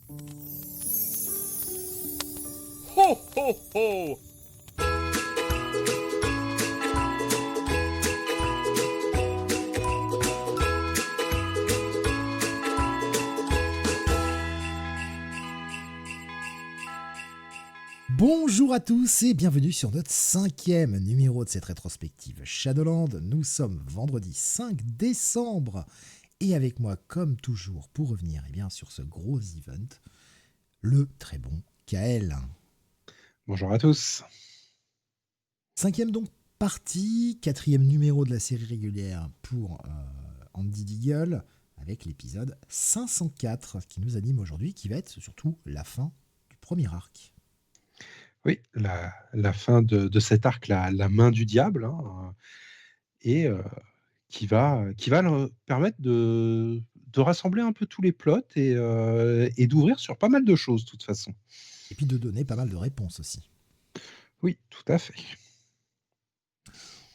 Ho ho ho! Bonjour à tous et bienvenue sur notre 5e numéro de cette rétrospective Shadowland. Nous sommes vendredi 5 décembre et avec moi, comme toujours, pour revenir sur ce gros event, le très bon Kael. Bonjour à tous. 5e donc partie, 4e numéro de la série régulière pour Andy Deagle avec l'épisode 504 qui nous anime aujourd'hui, qui va être surtout la fin du premier arc. Oui, la fin de cet arc, la main du diable, hein, et qui va leur permettre de rassembler un peu tous les plots et d'ouvrir sur pas mal de choses, de toute façon. Et puis de donner pas mal de réponses aussi. Oui, tout à fait.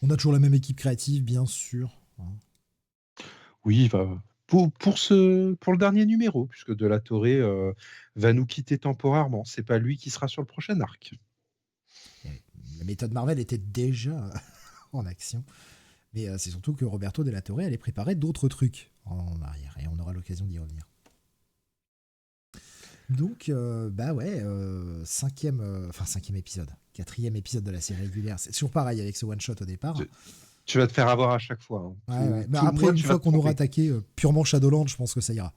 On a toujours la même équipe créative, bien sûr. Oui, pour le dernier numéro, puisque De La Torre va nous quitter temporairement. C'est pas lui qui sera sur le prochain arc. Et la méthode Marvel était déjà en action. Mais c'est surtout que Roberto De La Torre allait préparer d'autres trucs en arrière. Et on aura l'occasion d'y revenir. Donc, cinquième épisode. 4e épisode de la série régulière. C'est toujours pareil avec ce one-shot au départ. Tu vas te faire avoir à chaque fois. Hein. Ouais. Mais Tout le après, mois, une tu vas fois te qu'on aura tromper. attaqué purement Shadowland, je pense que ça ira.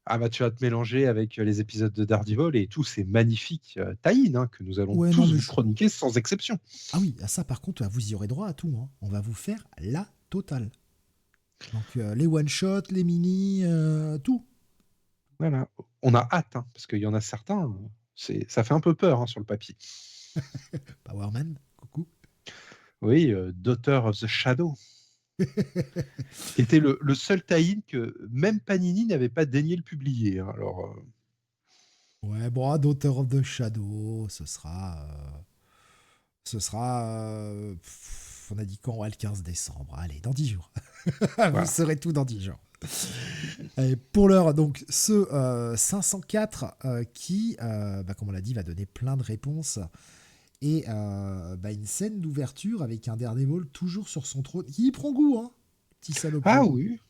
Ah bah tu vas te mélanger avec les épisodes de Daredevil et tous ces magnifiques tie-in, hein, que nous allons Ouais, non, tous mais vous chroniquer sans exception. Ah oui, à ça par contre, vous y aurez droit à tout. Hein. On va vous faire la totale. Donc les one-shots, les mini, tout. Voilà. On a hâte, hein, parce qu'il y en a certains, ça fait un peu peur, hein, sur le papier. Powerman, coucou. Oui, Daughter of the Shadow, qui était le seul tie-in que même Panini n'avait pas daigné le publier. Hein. Alors, Ouais, bon, Daughter of the Shadow, on a dit quand? Ouais, le 15 décembre. Allez, dans 10 jours. Vous voilà. saurez tout dans 10 jours. Allez, pour l'heure, donc, ce 504 qui, comme on l'a dit, va donner plein de réponses. Et une scène d'ouverture avec un Daredevil toujours sur son trône. Qui y prend goût, hein, petit Ah salopio. oui.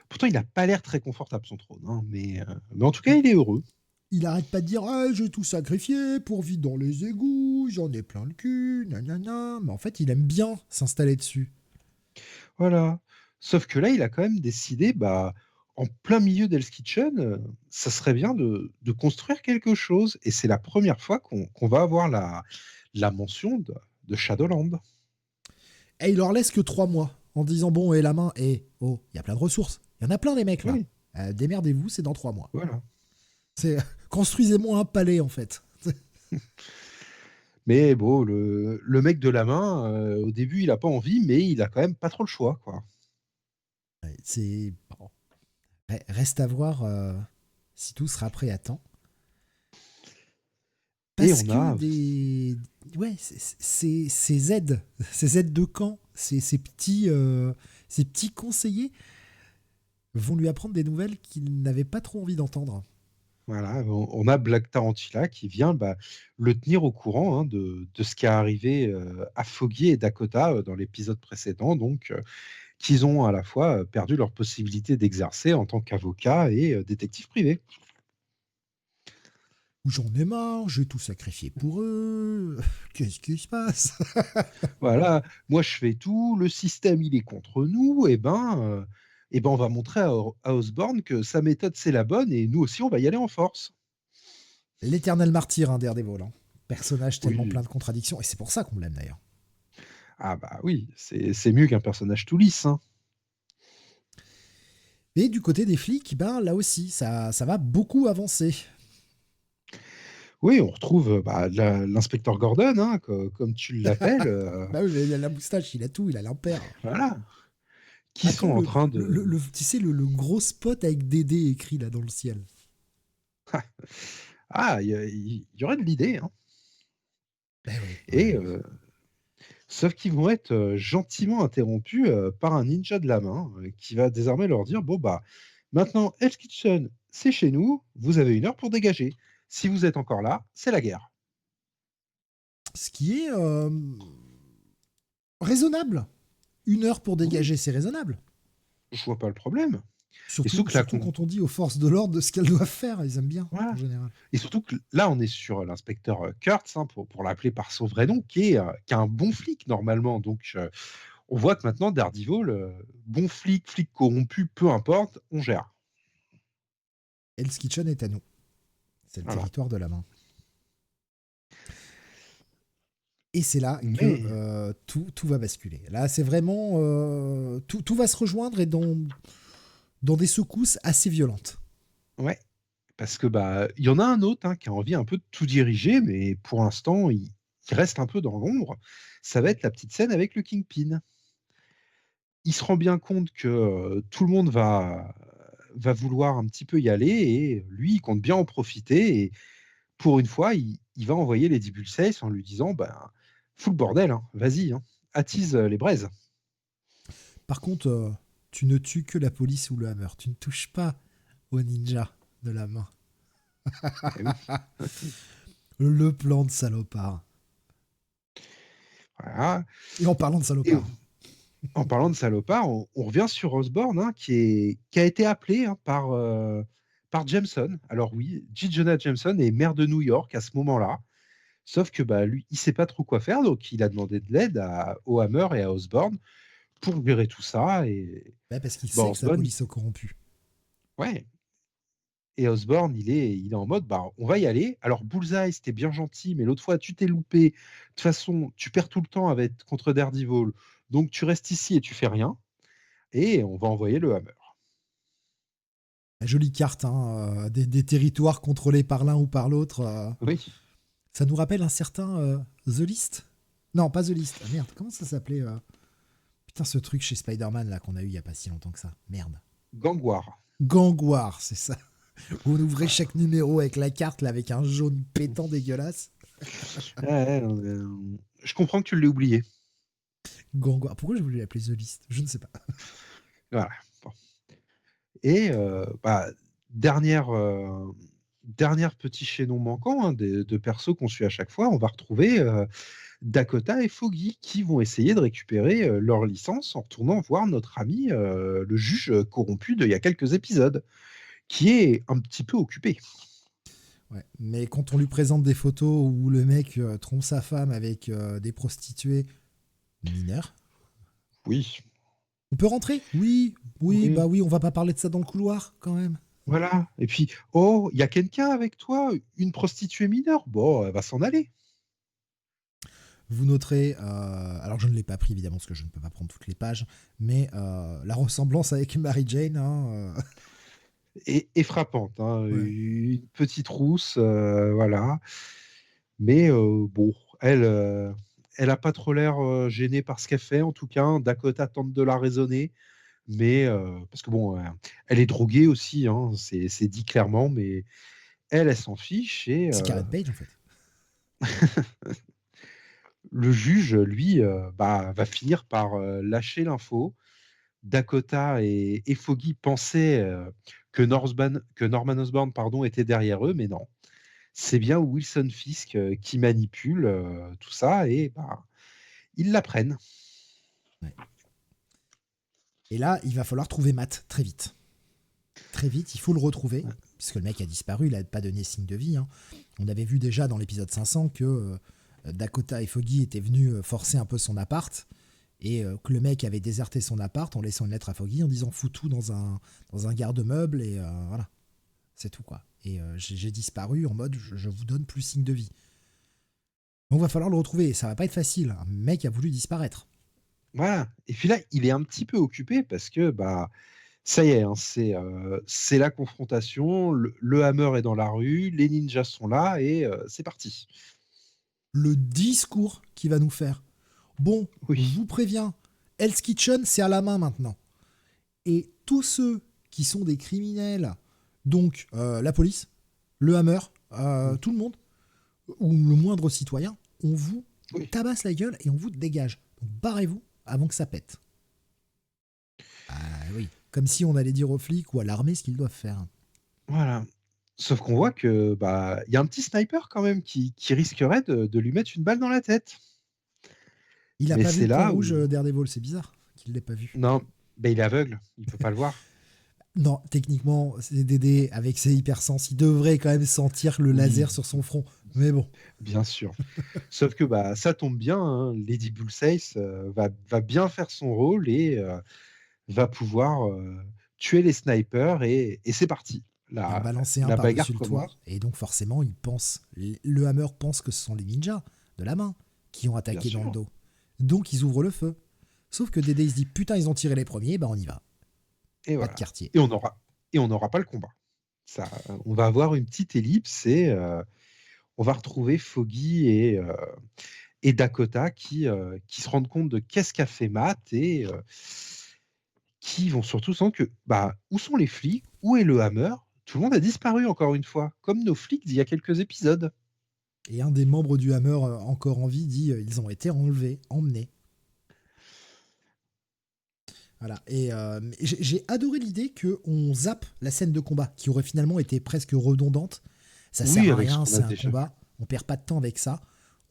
Pourtant, il n'a pas l'air très confortable, son trône. Hein, mais en tout cas, il est heureux. Il arrête pas de dire ah, j'ai tout sacrifié pour vivre dans les égouts, j'en ai plein le cul, nanana. Mais en fait, il aime bien s'installer dessus. Voilà. Sauf que là, il a quand même décidé, en plein milieu d'Hell's Kitchen, ça serait bien de construire quelque chose. Et c'est la première fois qu'on va avoir la mention de Shadowland. Et il leur laisse que 3 mois en disant bon, et la main, et oh, il y a plein de ressources. Il y en a plein des mecs là. Oui, Démerdez-vous, c'est dans 3 mois. voilà. C'est construisez-moi un palais en fait. Mais bon, le mec de la main, au début, il n'a pas envie, mais il a quand même pas trop le choix, quoi. C'est bon. Reste à voir si tout sera prêt à temps. Et Parce on que a ouais, ces aides, ces aides de camp, ces petits conseillers vont lui apprendre des nouvelles qu'il n'avait pas trop envie d'entendre. Voilà, on a Black Tarantula qui vient le tenir au courant, hein, de ce qui est arrivé à Foggy et Dakota dans l'épisode précédent, donc qu'ils ont à la fois perdu leur possibilité d'exercer en tant qu'avocat et détective privé. Où j'en ai marre, j'ai tout sacrifié pour eux. Qu'est-ce qui se passe? Voilà, moi je fais tout, le système il est contre nous, et ben on va montrer à Osborn que sa méthode c'est la bonne et nous aussi on va y aller en force. L'éternel martyr, hein, Daredevil. Hein. Personnage tellement plein Oui, de contradictions. Et c'est pour ça qu'on l'aime d'ailleurs. ah bah oui, c'est mieux qu'un personnage tout lisse. Hein. Et du côté des flics, là aussi, ça va beaucoup avancer. Oui, on retrouve l'inspecteur Gordon, hein, comme tu l'appelles, Bah oui, il a la moustache, il a tout, il a l'impair. voilà, qui sont Attends, en train de... tu sais, le gros spot avec Dédé écrit là dans le ciel. Ah, il y aurait de l'idée, hein. Ben oui, Et ouais. sauf qu'ils vont être gentiment interrompus par un ninja de la main qui va désormais leur dire, bon maintenant Hell's Kitchen, c'est chez nous, vous avez 1 heure pour dégager. Si vous êtes encore là, c'est la guerre. Ce qui est raisonnable. 1 heure pour Oui, dégager, c'est raisonnable. je vois pas le problème. Et Surtout, surtout que là, surtout quand on dit aux forces de l'ordre de ce qu'elles doivent faire. Ils aiment bien, en voilà. général. Et surtout que là, on est sur l'inspecteur Kurtz, hein, pour l'appeler par son vrai nom, qui est un bon flic normalement. Donc, on voit que maintenant, Daredevil, bon flic, flic corrompu, peu importe, on gère. Hell's Kitchen est à nous. C'est le Voilà. territoire de la main. Et c'est là que Mais, tout va basculer. Là, c'est vraiment... tout va se rejoindre et dans des secousses assez violentes. ouais, parce que il y en a un autre, hein, qui a envie un peu de tout diriger, mais pour l'instant, il reste un peu dans l'ombre. Ça va être la petite scène avec le Kingpin. Il se rend bien compte que tout le monde va vouloir un petit peu y aller et lui, il compte bien en profiter. Et pour une fois, il va envoyer Lady Bullseye en lui disant fous le bordel, hein, vas-y, hein, attise les braises. Par contre, tu ne tues que la police ou le hammer. Tu ne touches pas au ninja de la main. Eh oui, Le plan de salopard. voilà. Et en parlant de Et salopard, en parlant de salopard, on revient sur Osborn, hein, qui a été appelé, hein, par Jameson. Alors oui, J. Jonah Jameson est maire de New York à ce moment-là. Sauf que lui, il sait pas trop quoi faire, donc il a demandé de l'aide au Hammer et à Osborn pour gérer tout ça. Et bah, parce qu'il sait que sa Osborn, police est corrompue. ouais. Et Osborn, il est en mode, on va y aller. Alors Bullseye, c'était bien gentil, mais l'autre fois, tu t'es loupé. De toute façon, tu perds tout le temps avec contre Daredevil, donc tu restes ici et tu fais rien. Et on va envoyer le Hammer. La jolie carte, hein, des territoires contrôlés par l'un ou par l'autre. Oui. Ça nous rappelle un certain The List. Non, pas The List. Ah, merde, comment ça s'appelait putain, ce truc chez Spider-Man là qu'on a eu il y a pas si longtemps que ça. Merde. Gangwar. Gangwar, c'est ça. Où on ouvrait Voilà. chaque numéro avec la carte là, avec un jaune pétant dégueulasse. Ouais, je comprends que tu l'aies oublié. Gangwar. Pourquoi je voulais l'appeler The List? Je ne sais pas. Voilà. Bon. Et dernière, dernière petit chaînon manquant, hein, de persos qu'on suit à chaque fois, on va retrouver Dakota et Foggy qui vont essayer de récupérer leur licence en retournant voir notre ami, le juge corrompu d'il y a quelques épisodes, qui est un petit peu occupé. Ouais. Mais quand on lui présente des photos où le mec trompe sa femme avec des prostituées mineures, Oui, on peut rentrer? Oui, oui, oui, bah oui, on va pas parler de ça dans le couloir quand même. voilà. Et puis, oh, il y a quelqu'un avec toi, une prostituée mineure. Bon, elle va s'en aller. Vous noterez, alors je ne l'ai pas pris évidemment parce que je ne peux pas prendre toutes les pages, mais la ressemblance avec Mary Jane, hein, Et frappante, hein, ouais. une petite rousse, voilà. Mais bon, elle a pas trop l'air gênée par ce qu'elle fait, en tout cas, hein. Dakota tente de la raisonner, mais parce que bon, elle est droguée aussi, hein, c'est dit clairement, mais elle s'en fiche. Et C'est Karen Page en fait. le juge, lui, va finir par lâcher l'info. Dakota et Foggy pensaient que Norman Osborn, pardon, était derrière eux, mais non. C'est bien Wilson Fisk qui manipule tout ça et ils l'apprennent. Ouais. Et là, il va falloir trouver Matt très vite. Très vite, il faut le retrouver, puisque le mec a disparu, il n'a pas donné signe de vie, hein. On avait vu déjà dans l'épisode 500 que Dakota et Foggy étaient venus forcer un peu son appart, et que le mec avait déserté son appart en laissant une lettre à Foggy en disant fous tout dans un garde-meuble, et voilà, c'est tout quoi. Et j'ai disparu en mode je vous donne plus signe de vie. Donc va falloir le retrouver, ça va pas être facile, un mec a voulu disparaître. Voilà. Et puis là, il est un petit peu occupé parce que ça y est, hein, c'est la confrontation. Le Hammer est dans la rue, les ninjas sont là et c'est parti. Le discours qu'il va nous faire. Bon, je Oui. vous préviens, Hell's Kitchen, c'est à la main maintenant. Et tous ceux qui sont des criminels, donc la police, le Hammer, Mm. tout le monde, ou le moindre citoyen, on vous Oui. tabasse la gueule et on vous dégage. Donc barrez-vous avant que ça pète. Ah oui. Comme si on allait dire aux flics ou à l'armée ce qu'ils doivent faire. Voilà. Sauf qu'on voit que, bah, il y a un petit sniper quand même qui risquerait de lui mettre une balle dans la tête. Il a Mais pas vu c'est le point là rouge où Daredevil, c'est bizarre qu'il l'ait pas vu. non, bah, il est aveugle, il peut pas le voir. Non, techniquement, c'est Dédé avec ses hypersens, il devrait quand même sentir le laser Oui, sur son front. Mais bon, bien sûr. Sauf que, bah, ça tombe bien, hein, Lady Bullseye, va bien faire son rôle et va pouvoir, tuer les snipers et c'est parti. et en La balancer un la bagarre par-dessus le toit. commence. Et donc forcément, il pense, le Hammer pense que ce sont les ninjas de la main qui ont Bien attaqué dans le sûr. dos. Donc ils ouvrent le feu. Sauf que Dédé il se dit putain ils ont tiré les premiers, bah on y va. Et Pas de voilà. quartier. Et on n'aura pas le combat. Ça, on va avoir une petite ellipse et on va retrouver Foggy et Dakota qui se rendent compte de qu'est-ce qu'a fait Matt et qui vont surtout sentir que, bah, où sont les flics? Où est le Hammer? Tout le monde a disparu encore une fois, comme nos flics d'il y a quelques épisodes. Et un des membres du Hammer encore en vie dit ils ont été enlevés, emmenés. Voilà. Et j'ai adoré l'idée qu'on zappe la scène de combat, qui aurait finalement été presque redondante. Ça sert Oui, à avec ce rien, qu'on a c'est un déjà vu. combat. On perd pas de temps avec ça.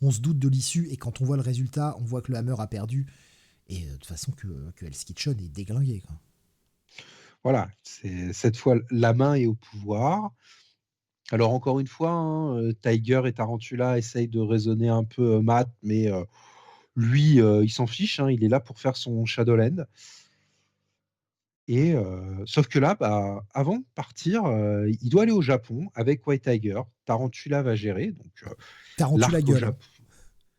On se doute de l'issue, et quand on voit le résultat, on voit que le Hammer a perdu. Et de toute façon, que Hell's Kitchen est déglingué, quoi. Voilà, c'est cette fois la main est au pouvoir. Alors encore une fois, hein, Tiger et Tarantula essayent de raisonner un peu, Matt, mais lui, il s'en fiche, hein, il est là pour faire son Shadowland et sauf que là, bah, avant de partir, il doit aller au Japon avec White Tiger. Tarantula va gérer, donc Tarantula l'arc au gueule, hein. Japon.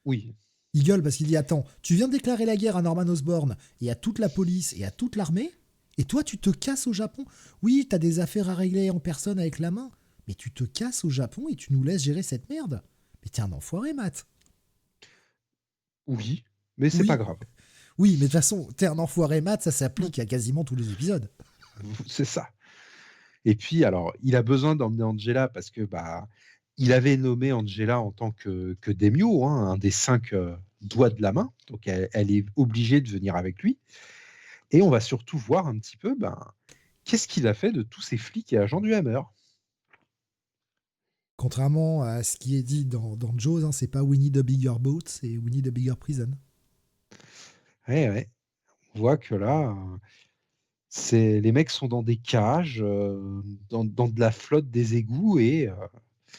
Oui. Il gueule parce qu'il dit attends, tu viens de déclarer la guerre à Norman Osborn et à toute la police et à toute l'armée, et toi tu te casses au Japon. Oui, t'as des affaires à régler en personne avec la main, mais tu te casses au Japon et tu nous laisses gérer cette merde. Mais t'es un enfoiré, Matt. Oui, mais c'est pas Oui, grave. oui, mais de toute façon, t'es un enfoiré, Matt, ça s'applique à quasiment tous les épisodes. C'est ça. Et puis alors, il a besoin d'emmener Angela parce que, bah, il avait nommé Angela en tant que daimyo, hein, un des 5 doigts de la main, donc elle est obligée de venir avec lui et on va surtout voir un petit peu, ben, qu'est-ce qu'il a fait de tous ces flics et agents du Hammer? Contrairement à ce qui est dit dans Jaws, hein, c'est pas We need a bigger boat, c'est We need a bigger prison. Ouais, ouais, on voit que là, c'est les mecs sont dans des cages, dans de la flotte des égouts et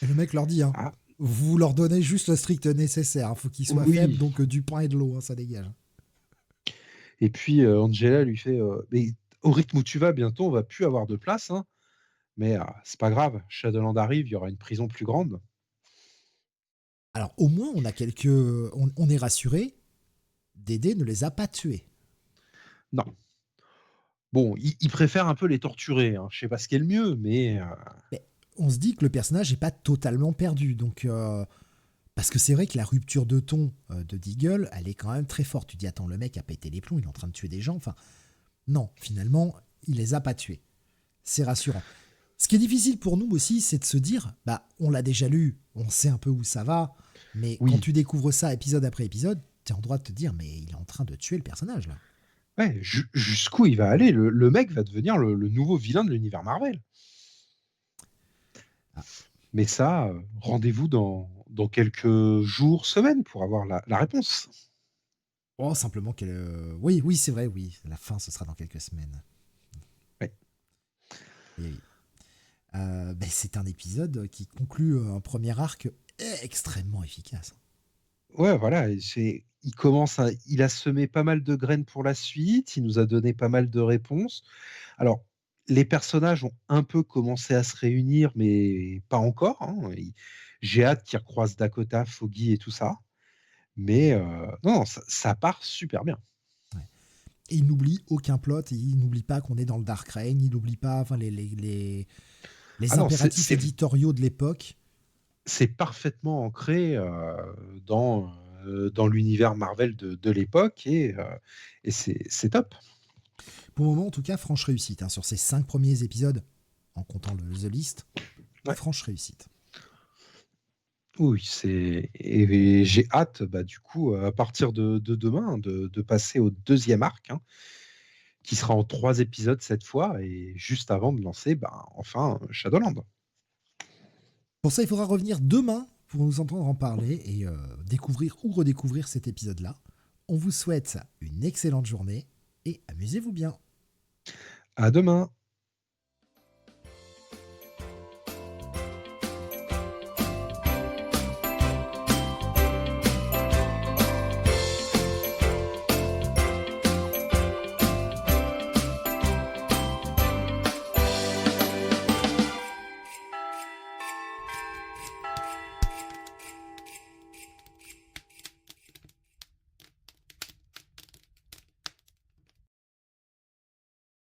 Et le mec leur dit, hein, ah, vous leur donnez juste le strict nécessaire, il faut qu'ils soient faibles, oui. donc du pain et de l'eau, hein, ça dégage. Et puis, Angela lui fait, «Mais au rythme où tu vas, bientôt, on va plus avoir de place, hein, mais c'est pas grave, Shadowland arrive, il y aura une prison plus grande». Alors au moins on a quelques, on est rassuré, Dédé ne les a pas tués. Non. Bon, il préfère un peu les torturer, hein. Je sais pas ce qui est le mieux, mais Mais on se dit que le personnage n'est pas totalement perdu, donc parce que c'est vrai que la rupture de ton de Deagle, elle est quand même très forte. Tu dis attends, le mec a pété les plombs, il est en train de tuer des gens. Enfin non, finalement il les a pas tués. C'est rassurant. Ce qui est difficile pour nous aussi, c'est de se dire, bah, on l'a déjà lu, on sait un peu où ça va, mais quand oui. tu découvres ça épisode après épisode, t'es en droit de te dire, mais il est en train de tuer le personnage là. Ouais, jusqu'où il va aller? Le mec va devenir le nouveau vilain de l'univers Marvel. Ah, Mais ça, rendez-vous dans quelques jours, semaines pour avoir la réponse. oh, simplement qu'elle. Oui, oui, c'est vrai, oui. La fin, ce sera dans quelques semaines. Ouais. Oui, oui. Ben, c'est un épisode qui conclut un premier arc extrêmement efficace. Ouais, voilà, et il a semé pas mal de graines pour la suite, il nous a donné pas mal de réponses. Alors, les personnages ont un peu commencé à se réunir, mais pas encore, hein. J'ai hâte qu'ils recroisent Dakota, Foggy et tout ça. Mais non, non, ça part super bien. Ouais. Et il n'oublie aucun plot, il n'oublie pas qu'on est dans le Dark Reign, il n'oublie pas enfin, Ah les non, impératifs éditoriaux de l'époque. c'est parfaitement ancré dans l'univers Marvel de l'époque et c'est top. Pour le moment, en tout cas, franche réussite. Hein, sur ces 5 premiers épisodes, en comptant le The List, Ouais. franche réussite. Oui, et j'ai hâte, bah, du coup, à partir de demain, de passer au deuxième arc, hein, qui sera en 3 épisodes cette fois et juste avant de lancer, enfin, Shadowland. Pour ça, il faudra revenir demain pour nous entendre en parler et découvrir ou redécouvrir cet épisode-là. On vous souhaite une excellente journée et amusez-vous bien. À demain.